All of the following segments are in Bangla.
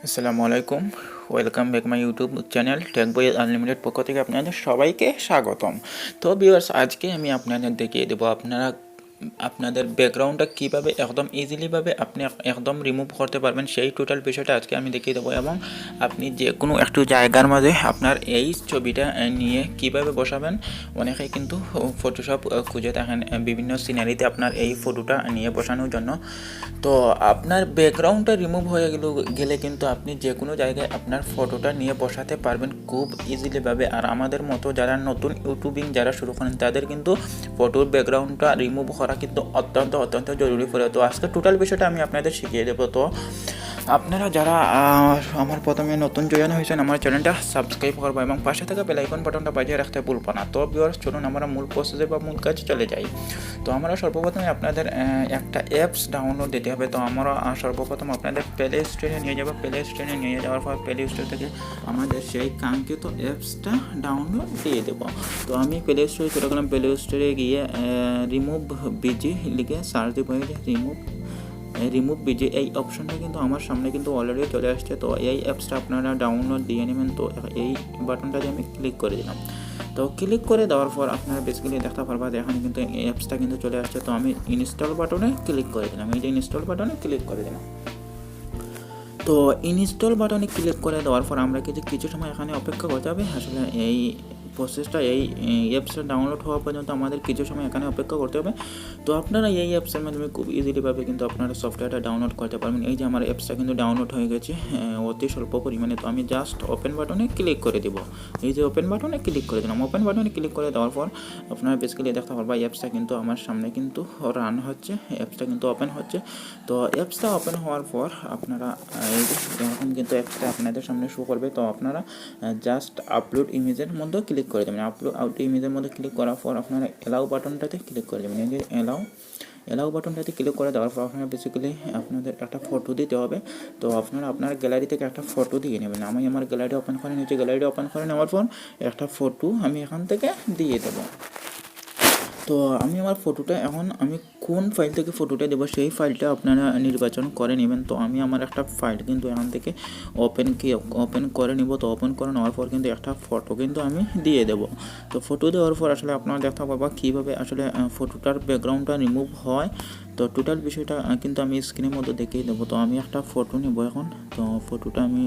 আসসালামু আলাইকুম, welcome back my YouTube channel tech বই আনলিমিটেড পক্ষ থেকে আপনাদের সবাইকে স্বাগতম। তো ভিউয়ার্স, আজকে আমি আপনাদের দেখিয়ে দেবো আপনাদের ব্যাকগ্রাউন্ডটা কীভাবে একদম ইজিলিভাবে আপনি একদম রিমুভ করতে পারবেন, সেই টোটাল বিষয়টা আজকে আমি দেখিয়ে দেবো। এবং আপনি যে কোনো একটু জায়গার মাঝে আপনার এই ছবিটা নিয়ে কিভাবে বসাবেন। অনেকেই কিন্তু ফটোশপ খুঁজে থাকেন বিভিন্ন সিনারিতে আপনার এই ফটোটা নিয়ে বসানোর জন্য। তো আপনার ব্যাকগ্রাউন্ডটা রিমুভ হয়ে গেলে কিন্তু আপনি যে কোনো জায়গায় আপনার ফটোটা নিয়ে বসাতে পারবেন খুব ইজিলিভাবে। আর আমাদের মতো যারা নতুন ইউটিউবিং যারা শুরু করেন তাদের কিন্তু ফটোর ব্যাকগ্রাউন্ডটা রিমুভ করা কিন্তু অত্যন্ত জরুরি পড়ে। তো আজকে টোটাল বিষয়টা আমি আপনাদের শিখিয়ে দেবো। তো আপনারা যারা আমার প্রথমে নতুন জয়েন হয়েছেন, আমার চ্যানেলটা সাবস্ক্রাইব করবো এবং পাশে থাকা বেল আইকন বাটনটা বাজিয়ে রাখতে ভুলবো না। তো ভিউয়ার্স, চলুন আমরা মূল প্রসেসে বা মূল কাজে চলে যাই। তো আমরা সর্বপ্রথমে আপনাদের একটা অ্যাপস ডাউনলোড দিতে হবে। তো আমরা সর্বপ্রথম আপনাদের প্লে স্টোরে নিয়ে যাবো। প্লে স্টোরে নিয়ে যাওয়ার পর প্লে স্টোর থেকে আমাদের সেই কাঙ্ক্ষিত অ্যাপসটা ডাউনলোড দিয়ে দেবো। তো আমি প্লে স্টোরে চলে গেলাম। প্লে স্টোরে গিয়ে রিমুভ বিজি লিখে সার্চ দিব। রিমুভ বিজি এই অপশনটা কিন্তু আমার সামনে কিন্তু অলরেডি চলে আসছে। তো এই অ্যাপসটা আপনারা ডাউনলোড দিয়ে নেবেন। তো এই বাটনটাতে আমি ক্লিক করে দিলাম। তো ক্লিক করে দেওয়ার পর আপনারা বেসিক্যালি দেখতে পারবেন এখানে কিন্তু এই অ্যাপসটা কিন্তু চলে আসছে। তো আমি ইনস্টল বাটনে ক্লিক করে দিলাম। এই যে ইনস্টল বাটনে ক্লিক করে দিলাম। তো ইনস্টল বাটনে ক্লিক করে দেওয়ার পর আমরা কিছু সময় এখানে অপেক্ষা করতে হবে। আসলে এই প্রসেসটা এই অ্যাপসটা ডাউনলোড হওয়া পর্যন্ত আমাদের কিছু সময় এখানে অপেক্ষা করতে হবে। তো আপনারা এই অ্যাপসের মাধ্যমে খুব ইজিলিভাবে কিন্তু আপনারা সফটওয়্যারটা ডাউনলোড করতে পারবেন। এই যে আমার অ্যাপসটা কিন্তু ডাউনলোড হয়ে গেছে অতি স্বল্প পরিমাণে। তো আমি জাস্ট ওপেন বাটনে ক্লিক করে দেবো। এই যে ওপেন বাটনে ক্লিক করে দিলাম। ওপেন বাটনে ক্লিক করে দেওয়ার পর আপনারা বেসিক্যালি দেখতে পারবেন অ্যাপসটা কিন্তু আমার সামনে কিন্তু রান হচ্ছে, অ্যাপসটা কিন্তু ওপেন হচ্ছে। তো অ্যাপসটা ওপেন হওয়ার পর আপনারা এই যে এখন কিন্তু অ্যাপসটা আপনাদের সামনে শো করবে। তো আপনারা জাস্ট আপলোড ইমেজের মধ্যে ক্লিক করে দেবেন। আপলোড ইমেজের মধ্যে ক্লিক করার পর আপনারা অ্যালাউ বাটনটাতে ক্লিক করে দেবেন। এই যে অ্যালাউ বাটনটাতে ক্লিক করে দেওয়ার পর আপনারা বেসিক্যালি আপনাদের একটা ফটো দিতে হবে। তো আপনারা আপনার গ্যালারি থেকে একটা ফটো দিয়ে নেবেন। আমি আমার গ্যালারি ওপেন করে নিয়েছি। গ্যালারি ওপেন করে নেওয়ার পর একটা ফটো আমি এখান থেকে দিয়ে দেবো। তো আমি আমার ফটোটা এখন আমি কোন ফাইল থেকে ফটোটা দেবো সেই ফাইলটা আপনারা নির্বাচন করে নেবেন। তো আমি আমার একটা ফাইল কিন্তু এখান থেকে ওপেন করে নিব। তো ওপেন করে নেওয়ার পর কিন্তু একটা ফটো কিন্তু আমি দিয়ে দেবো। তো ফটো দেওয়ার পর আসলে আপনারা দেখতে পাবেন কীভাবে আসলে ফটোটার ব্যাকগ্রাউন্ডটা রিমুভ হয়। তো টোটাল বিষয়টা কিন্তু আমি স্ক্রিনের মধ্যে দেখিয়ে দেবো। তো আমি একটা ফটো নেব এখন। তো ফটোটা আমি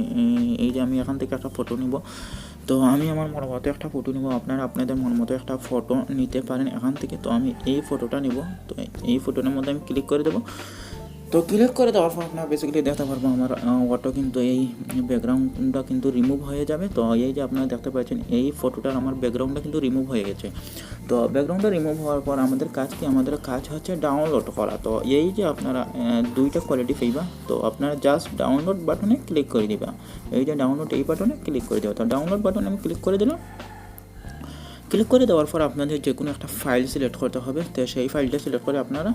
এই যে আমি এখান থেকে একটা ফটো নেব। তো আমি আমার মন মতো একটা ফটো নেব। আপনারা আপনাদের মন মতো একটা ফটো নিতে পারেন এখান থেকে। তো আমি এই ফটোটা নেব। তো এই ফটোটার মধ্যে আমি ক্লিক করে দেবো। তো ক্লিক করে দেওয়ার পর আপনারা বেসিক্যালি দেখতে পারবো আমার অটো কিন্তু এই ব্যাকগ্রাউন্ডটা কিন্তু রিমুভ হয়ে যাবে। তো এই যে আপনারা দেখতে পাচ্ছেন এই ফটোটার আমার ব্যাকগ্রাউন্ডটা কিন্তু রিমুভ হয়ে গেছে। তো ব্যাকগ্রাউন্ডটা রিমুভ হওয়ার পর আমাদের কাজ কি, আমাদের কাজ হচ্ছে ডাউনলোড করা। তো এই যে আপনারা দুইটা কোয়ালিটি পাইবা। তো আপনারা জাস্ট ডাউনলোড বাটনে ক্লিক করে দিবা। এই যে ডাউনলোড এই বাটনে ক্লিক করে দেবা। তো ডাউনলোড বাটনে আমি ক্লিক করে দিলাম। ক্লিক করে দেওয়ার পর আপনাদের যে কোনো একটা ফাইল সিলেক্ট করতে হবে। তো সেই ফাইলটা সিলেক্ট করে আপনারা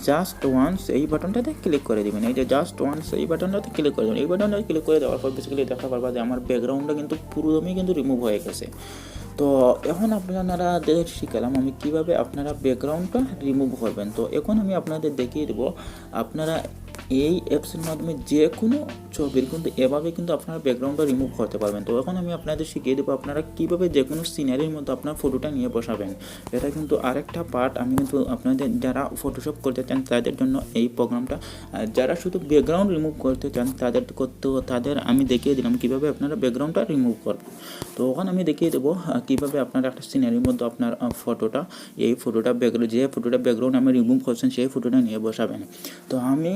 জাস্ট ওয়ান্স এই বাটনটাতে ক্লিক করে দেবেন। এই যে জাস্ট ওয়ান্স এই বাটনটাতে ক্লিক করে দেবেন। এই বাটনটাতে ক্লিক করে দেওয়ার পর বেসিক্যালি দেখা পারবা যে আমার ব্যাকগ্রাউন্ডটা কিন্তু পুরোদমই কিন্তু রিমুভ হয়ে গেছে। তো এখন আপনাদের শিখালাম আমি কীভাবে আপনারা ব্যাকগ্রাউন্ডটা রিমুভ করবেন। তো এখন আমি আপনাদের দেখিয়ে দেবো আপনারা এই অ্যাপসের মাধ্যমে যে কোনো ছবির কিন্তু এভাবে কিন্তু আপনারা ব্যাকগ্রাউন্ডটা রিমুভ করতে পারবেন। তো এখন আমি আপনাদের শিখিয়ে দেবো আপনারা কীভাবে যে কোনো সিনারির মধ্যে আপনার ফটোটা নিয়ে বসাবেন। এটা কিন্তু আরেকটা পার্ট। আমি কিন্তু আপনাদের যারা ফটোশপ করতে চান তাদের জন্য এই প্রোগ্রামটা, যারা শুধু ব্যাকগ্রাউন্ড রিমুভ করতে চান তাদের আমি দেখিয়ে দিলাম কীভাবে আপনারা ব্যাকগ্রাউন্ডটা রিমুভ করবেন। তো ওখানে আমি দেখিয়ে দেবো কীভাবে আপনারা একটা সিনারির মধ্যে আপনার ফটোটা যে ফটোটা ব্যাকগ্রাউন্ড আমি রিমুভ করছেন সেই ফটোটা নিয়ে বসাবেন। তো আমি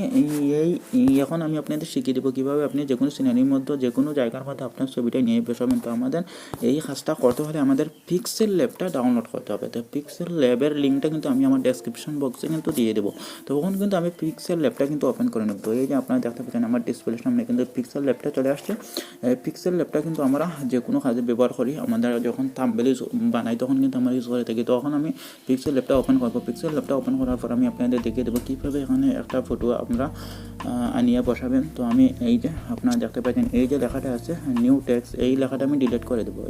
এখন আমি আপনাদের শিখিয়ে দেবো কীভাবে আপনি যে কোনো সিনারির মধ্যে যে কোনো জায়গার মধ্যে আপনার ছবিটা নিয়ে বসাবেন। তো আমাদের এই কাজটা করতে হলে আমাদের পিক্সেল ল্যাবটা ডাউনলোড করতে হবে। তো পিক্সেল ল্যাবের লিঙ্কটা কিন্তু আমি আমার ডেসক্রিপশন বক্সে কিন্তু দিয়ে দেবো। তো ওখানে কিন্তু আমি পিক্সেল ল্যাবটা কিন্তু ওপেন করে নেব। তো এই যে আপনারা দেখতে পাচ্ছেন আমার ডিসপ্লের সামনে কিন্তু পিক্সেল ল্যাবটা চলে আসছে। পিক্সেল ল্যাবটা কিন্তু আমরা যে কোনো কাজে ব্যবহার করি। আমাদের যখন থাম্বনেল বানাই তখন কিন্তু আমরা ইউজ করে থাকি। তখন আমি পিক্সেল ল্যাবটা ওপেন করবো। পিক্সেল ল্যাবটা ওপেন করার পর আমি আপনাদের দেখিয়ে দেবো কীভাবে এখানে একটা ফটো আমরা আনিয়ে বসাবেন। তো আমি এই যে আপনারা দেখতে পাচ্ছেন এই যে লেখাটা আছে নিউ টেক্সট, এই লেখাটা আমি ডিলিট করে দেবো।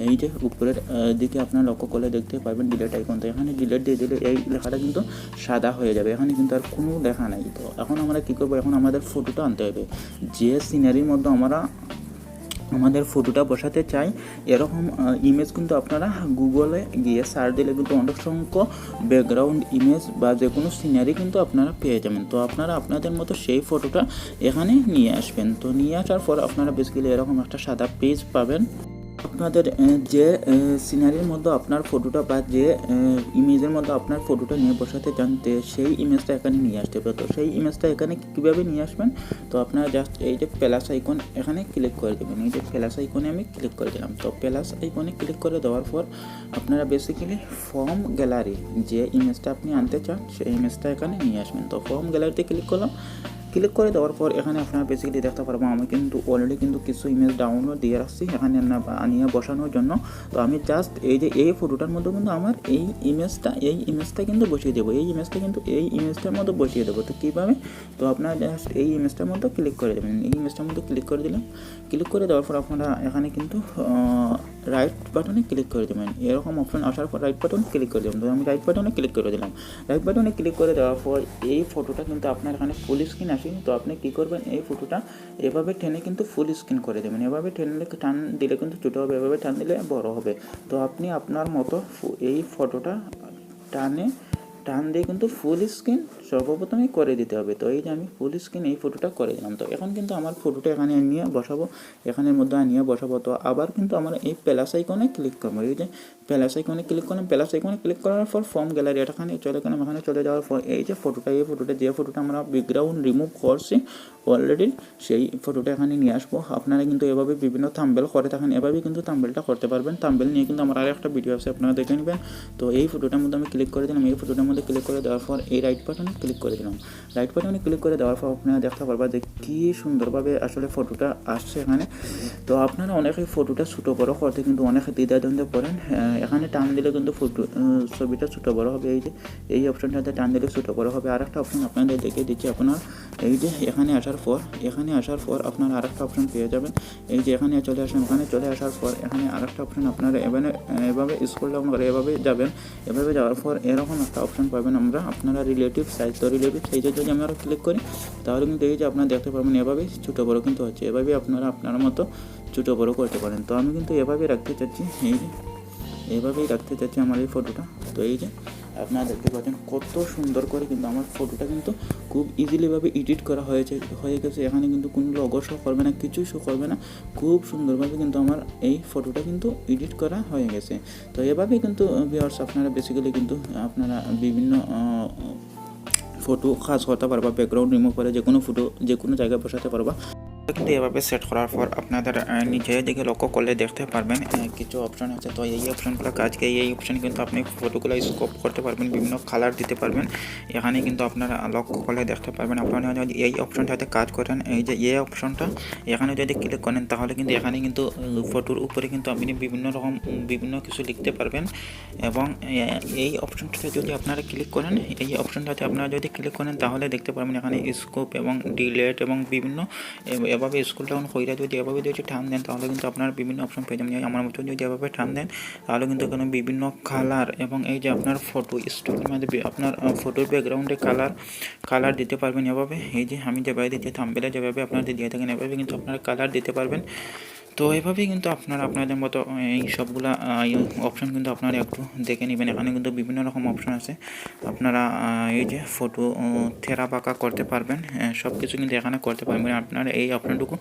এই যে উপরের দিকে আপনারা লক্ষ্য করলে দেখতে পাবেন ডিলিট আইকন, তো এখানে ডিলিট দিয়ে দিলে এই লেখাটা কিন্তু সাদা হয়ে যাবে, এখানে কিন্তু আর কোনো লেখা নাই। তো এখন আমরা কী করবো, এখন আমাদের ফটোটা আনতে হবে। যে সিনারির মধ্যে আমাদের ফটোটা বসাতে চাই এরকম ইমেজ কিন্তু আপনারা গুগলে গিয়ে সার্চ দিলে কিন্তু অনেক সংখ্যক ব্যাকগ্রাউন্ড ইমেজ বা যে কোনো সিনারি কিন্তু আপনারা পেয়ে যাবেন। তো আপনারা আপনাদের মতো সেই ফটোটা এখানে নিয়ে আসবেন। তো নিয়ে আসার পর আপনারা বেসিক্যালি এরকম একটা সাদা পেজ পাবেন। আপনাদের যে সিনারির মধ্যে আপনার ফটোটা বা যে ইমেজের মধ্যে আপনার ফটোটা নিয়ে বসাতে চান সেই ইমেজটা এখানে নিয়ে আসতে হবে। তো সেই ইমেজটা এখানে কীভাবে নিয়ে আসবেন, তো আপনারা জাস্ট এই যে প্লাস আইকন এখানে ক্লিক করে দেবেন। এই যে প্লাস আইকনে আমি ক্লিক করে দিলাম। তো প্লাস আইকনে ক্লিক করে দেওয়ার পর আপনারা বেসিক্যালি ফর্ম গ্যালারি যে ইমেজটা আপনি আনতে চান সেই ইমেজটা এখানে নিয়ে আসবেন। তো ফর্ম গ্যালারিতে ক্লিক করলাম। ক্লিক করে দেওয়ার পর এখানে আপনারা বেসিক্যালি দেখতে পারবো আমি কিন্তু অলরেডি কিন্তু কিছু ইমেজ ডাউনলোড দিয়ে রাখছি এখানে আনিয়ে বসানোর জন্য। তো আমি জাস্ট এই যে এই ফটোটার মধ্যে কিন্তু আমার এই ইমেজটা কিন্তু বসিয়ে দেবো, এই ইমেজটার মধ্যে বসিয়ে দেবো। তো কীভাবে, তো আপনারা জাস্ট এই ইমেজটার মধ্যে ক্লিক করে দেবেন। এই ইমেজটার মধ্যে ক্লিক করে দিলাম। ক্লিক করে দেওয়ার পর আপনারা এখানে কিন্তু রাইট বাটনে ক্লিক করে দেবেন। এরকম অপশন আসার পর রাইট বাটন ক্লিক করে দেবেন। তো আমি রাইট বাটনে ক্লিক করে দিলাম। রাইট বাটনে ক্লিক করে দেওয়ার পর এই ফটোটা কিন্তু আপনার এখানে ফুল স্ক্রিন আসে। তো আপনি কী করবেন, এই ফটোটা এভাবে টেনে কিন্তু ফুল স্ক্রিন করে দেবেন। এভাবে টান দিলে কিন্তু ছোটো হবে, এভাবে টান দিলে বড় হবে। তো আপনি আপনার মতো এই ফটোটা টান দিয়ে কিন্তু ফুল স্ক্রিন সর্বপ্রথমে করে দিতে হবে। তো এই যে আমি ফুল স্ক্রিন এই ফটোটা করে দিলাম। তো এখন কিন্তু আমার ফটোটা এখানে নিয়ে বসাবো, এখানের মধ্যে নিয়ে বসাবো। তো আবার কিন্তু আমরা এই প্লাস আইকনে ক্লিক করবো। এই যে প্লাস আইকনে ক্লিক করলাম। প্লাস আইকনে ক্লিক করার পর ফর্ম গ্যালারি এখানে চলে গেলাম। এখানে চলে যাওয়ার পর এই যে ফটোটা যে ফটোটা আমরা ব্যাকগ্রাউন্ড রিমুভ করছি অলরেডি সেই ফটোটা এখানে নিয়ে আসবো। আপনারা কিন্তু এভাবে বিভিন্ন থাম্বনেল করে থাকেন, এভাবেই কিন্তু থাম্বনেলটা করতে পারবেন। থাম্বনেল নিয়ে কিন্তু আমার আর একটা ভিডিও আছে, আপনারা দেখে নেবেন। তো এই ফটোটার মধ্যে আমি ক্লিক করে দিলাম। এই ফটোটার মধ্যে ক্লিক করে দেওয়ার পর এই রাইট বাটনে ক্লিক করে দিলাম। রাইট বাটনে ক্লিক করে দেওয়ার পর আপনারা দেখতে পারবেন যে কী সুন্দরভাবে আসলে ফটোটা আসছে এখানে। তো আপনারা অনেকে ফটোটা ছোটো বড়ো করতে কিন্তু অনেকে দ্বিধাদ্বন্দ্বে পড়েন। এখানে টান দিলে কিন্তু ছবিটা ছোটো বড়ো হবে। এই যে এই অপশনটাতে টান দিলে ছোটো বড়ো হবে। আর একটা অপশন আপনাদের দেখিয়ে দিচ্ছি। আপনার এই যে এখানে আসার পর আপনারা আরেকটা অপশন পেয়ে যাবেন। এই যে এখানে চলে আসেন, ওখানে চলে আসার পর এখানে আরেকটা অপশন আপনারা এভাবে স্ক্রল ডাউন করে এভাবে যাবেন। এভাবে যাওয়ার পর এরকম একটা অপশন পাবেন আপনারা রিলেটিভ সাইজ। তো রিলেটিভ সাইজে যদি আমরা ক্লিক করি তাহলে কিন্তু এই যে আপনারা দেখতে পাবেন এভাবেই ছোটো বড়ো কিন্তু হচ্ছে। এভাবেই আপনারা আপনার মতো ছোটো বড়ো করতে পারেন। তো আমি কিন্তু এভাবেই রাখতে চাচ্ছি, এভাবেই রাখতে চাচ্ছি আমার এই ফটোটা। তো এই যে আপনারা দেখতে পাচ্ছেন কত সুন্দর করে কিন্তু আমার ফটোটা কিন্তু খুব ইজিলিভাবে এডিট করা হয়ে গেছে। এখানে কিন্তু কোনো লোগো শো করবে না, কিছুই শো করবে না। খুব সুন্দরভাবে কিন্তু আমার এই ফটোটা কিন্তু এডিট করা হয়ে গেছে। তো এভাবেই কিন্তু ভিউয়ার্স আপনারা বেসিক্যালি কিন্তু আপনারা বিভিন্ন ফটো কাজ করতে পারবা, ব্যাকগ্রাউন্ড রিমুভ করে যে কোনো ফটো যে কোনো জায়গায় বসাতে পারবা। কিন্তু এভাবে সেট করার পর আপনাদের নিজের দিকে লক্ষ্য করলে দেখতে পারবেন কিছু অপশন আছে। তো এই অপশনগুলো কাজকে এই অপশানে কিন্তু আপনি ফটোগুলো স্কোপ করতে পারবেন, বিভিন্ন কালার দিতে পারবেন। এখানে কিন্তু আপনারা লক্ষ্য করলে দেখতে পারবেন। আপনারা যদি এই অপশনটাতে কাজ করেন, এই যে এই অপশনটা এখানে যদি ক্লিক করেন তাহলে কিন্তু এখানে কিন্তু ফটোর উপরে কিন্তু আপনি বিভিন্ন কিছু লিখতে পারবেন। এবং এই অপশনটাতে যদি আপনারা ক্লিক করেন, এই অপশনটাতে আপনারা যদি ক্লিক করেন তাহলে দেখতে পারবেন এখানে স্কোপ এবং ডিলেট এবং বিভিন্ন এভাবে স্কুল ডাউন কইরা যদি এভাবে যদি টান দেন তাহলে কিন্তু আপনার বিভিন্ন অপশন পেয়ে যাবেন। আমার মতো যদি এভাবে টান দেন তাহলে কিন্তু এখানে বিভিন্ন কালার এবং এই যে আপনার ফটো স্টকের মধ্যে আপনার ফটোর ব্যাকগ্রাউন্ডে কালার দিতে পারবেন। এভাবে এই যে আমি যেভাবে দিতে থাম্বনেলে যেভাবে আপনারা দিয়ে থাকেন এভাবে কিন্তু আপনারা কালার দিতে পারবেন। তো এভাবেই কিন্তু আপনারা আপনাদের মতো এই সবগুলা অপশন কিন্তু আপনারা একটু দেখে নেবেন। এখানে কিন্তু বিভিন্ন রকম অপশন আছে। আপনারা এই যে ফটো থেরা বাঁকা করতে পারবেন, সব কিছু কিন্তু এখানে করতে পারবেন। আপনারা এই অপশনটুকু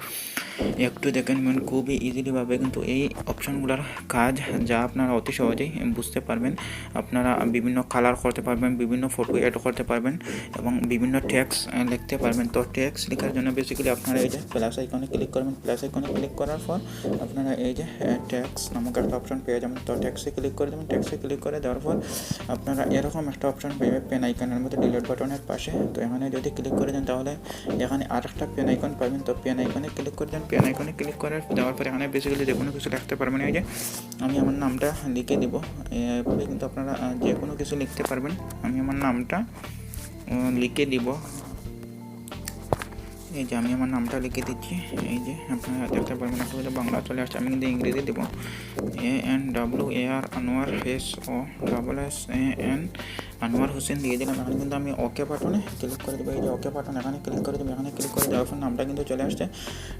একটু দেখে নেবেন। খুবই ইজিলিভাবে কিন্তু এই অপশনগুলোর কাজ যা আপনারা অতি সহজেই বুঝতে পারবেন। আপনারা বিভিন্ন কালার করতে পারবেন, বিভিন্ন ফটো অ্যাড করতে পারবেন এবং বিভিন্ন টেক্সট লিখতে পারবেন। তো টেক্সট লেখার জন্য বেসিক্যালি আপনারা এই যে প্লাস আইকনে ক্লিক করবেন। প্লাস আইকনে ক্লিক করার পর আপনারা এই যে টেক্সট নামক একটা অপশন পেয়ে যাবেন। তো টেক্সটে ক্লিক করে দেবেন। টেক্সটে ক্লিক করে দেওয়ার পর আপনারা এরকম একটা অপশন পেয়ে পেন আইকনের মধ্যে ডিলিট বাটনের পাশে। তো এখানে যদি ক্লিক করে দেন তাহলে এখানে আরেকটা পেন আইকন পাবেন। তো পেন আইকনে ক্লিক করে দেন। পেন আইকনে ক্লিক করে দেওয়ার পর এখানে বেসিক্যালি যে কোনো কিছু লিখতে পারবেন। এই যে আমি আমার নামটা লিখে দিব। এভাবে কিন্তু আপনারা যে কোনো কিছু লিখতে পারবেন। আমি আমার নামটা লিখে দিব। এই যে আমি আমার নামটা লিখে দিচ্ছি, এই যে আপনারা দেখতে পারবেন আসলে বাংলা চলে আসছে, আমি কিন্তু ইংরেজি দেবো ANWAR আনোয়ার SOSSAN আনোয়ার হোসেন দিয়ে দিলাম। এখানে কিন্তু আমি ওকে বাটনে ক্লিক করে দেবো, এই যে ওকে বাটন এখানে ক্লিক করে দেবো। এখানে ক্লিক করে দেওয়ার পর নামটা কিন্তু চলে আসছে।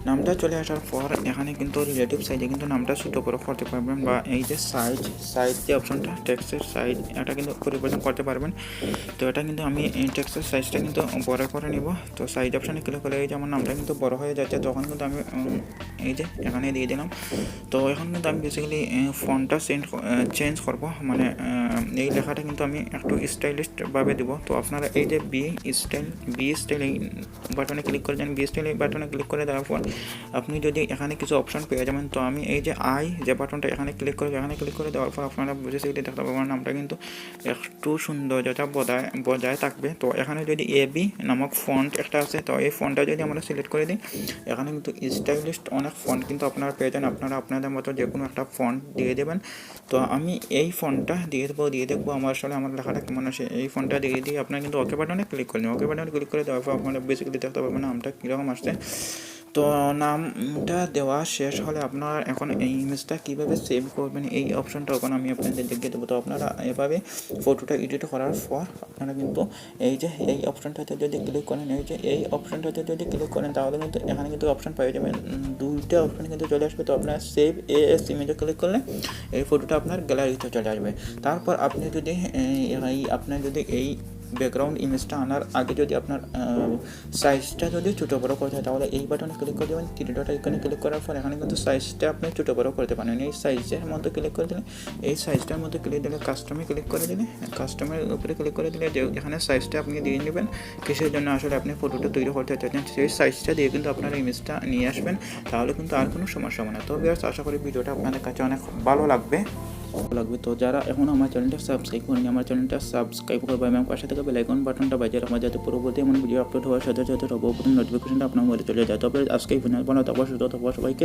নামটা চলে আসার পর এখানে কিন্তু রিলেটিভ সাইজে কিন্তু নামটা ছোটো বড় করতে পারবেন, বা এই যে সাইজ যে অপশনটা টেক্সটের সাইজ এটা কিন্তু পরিবর্তন করতে পারবেন। তো এটা কিন্তু আমি এই টেক্সটের সাইজটা কিন্তু বড় করে নিব। তো সাইজ অপশানে ক্লিক করে এই যে আমার নামটা কিন্তু বড় হয়ে যাচ্ছে, তখন কিন্তু আমি এই যে এখানে দিয়ে দিলাম। তো এখন কিন্তু আমি বেসিক্যালি ফন্টটা চেঞ্জ করব, মানে এই লেখাটা কিন্তু আমি একটু স্টাইলিশভাবে দেবো। তো আপনারা এই যে বি স্টাইল এই বাটনে ক্লিক করে দেন। বি স্টাইল এই বাটনে ক্লিক করে দেওয়ার পর আপনি যদি এখানে কিছু অপশন পেয়ে যাবেন, তো আমি এই যে যে বাটনটা এখানে ক্লিক করে দেওয়ার পর আপনারা বেসিক্যালি দেখতে পাবেন নামটা কিন্তু একটু সৌন্দর্যতা বজায় থাকবে। তো এখানে যদি এবি নামক ফন্ট একটা আছে, তো এই ফন্টটা যদি আমরা সিলেক্ট করে দিই, এখানে কিন্তু স্টাইলিশ অনেক ফন্ট কিন্তু আপনারা পেয়ে যান। আপনারা আপনাদের মতো যে কোনো একটা ফন্ট দিয়ে দেবেন। তো আমি এই ফন্টটা দিয়ে দেখবো আমার লেখাটা কেমন আসে। এই ফন্টটা দিয়ে আপনারা কিন্তু ওকে বাটনে ক্লিক করে নিন। ওকে বাটনে ক্লিক করে দেওয়ার পর আপনারা বেসিক্যালি দেখতে পাবেন নামটা কীরকম আসছে। তো নামটা দেওয়া শেষ হলে আপনারা এখন এই ইমেজটা কীভাবে সেভ করবেন এই অপশনটা এখন আমি আপনাদের দেখিয়ে দেবো। তো আপনারা এভাবে ফটোটা এডিট করার পর আপনারা কিন্তু এই যে এই অপশনটাতে যদি ক্লিক করেন, এই অপশনটাতে যদি ক্লিক করেন, তাহলে কিন্তু এখানে কিন্তু অপশন পেয়ে যাবেন, দুইটা অপশন কিন্তু চলে আসবে। তো আপনারা সেভ এএস ইমেজে ক্লিক করলে এই ফটোটা আপনার গ্যালারিতে চলে আসবে। তারপর আপনি যদি এই ব্যাকগ্রাউন্ড ইমেজটা আনার আগে যদি আপনার সাইজটা যদি ছোটো বড়ো করতে হয়, তাহলে এই বাটনে ক্লিক করে দেবেন। থ্রি ডট আইকনে ক্লিক করার পর এখানে কিন্তু সাইজটা আপনি ছোটো বড়ো করতে পারেন। এই সাইজের মধ্যে ক্লিক করে দিলে, এই সাইজটার মধ্যে ক্লিক দিলে কাস্টমে ক্লিক করে দিলে, কাস্টমের উপরে ক্লিক করে দিলে যে এখানে সাইজটা আপনি দিয়ে নেবেন, কিসের জন্য আসলে আপনি ফটোটা তৈরি করতে চাচ্ছেন সেই সাইজটা দিয়ে কিন্তু আপনারা ইমেজটা নিয়ে আসবেন। তাহলে কিন্তু আর কোনো সমস্যা হবে না। তো ভিউয়ার্স, আশা করি ভিডিওটা আপনাদের কাছে অনেক ভালো লাগবে। তো যারা এখন আমার চ্যানেলটা সাবস্ক্রাইব করেনি, আমার চ্যানেলটা সাবস্ক্রাইব করবে এবং পাশে থেকে বেল আইকন বাটনটা বাজিয়ে রাখবেন, যাতে পরবর্তী এমন ভিডিও আপলোড হওয়ার সাথে সাথে সর্বপ্রথম নোটিফিকেশনটা আপনার মধ্যে চলে যায়। তবে আজকে এই ভিডিও বানাতে অবশ্যই সবাইকে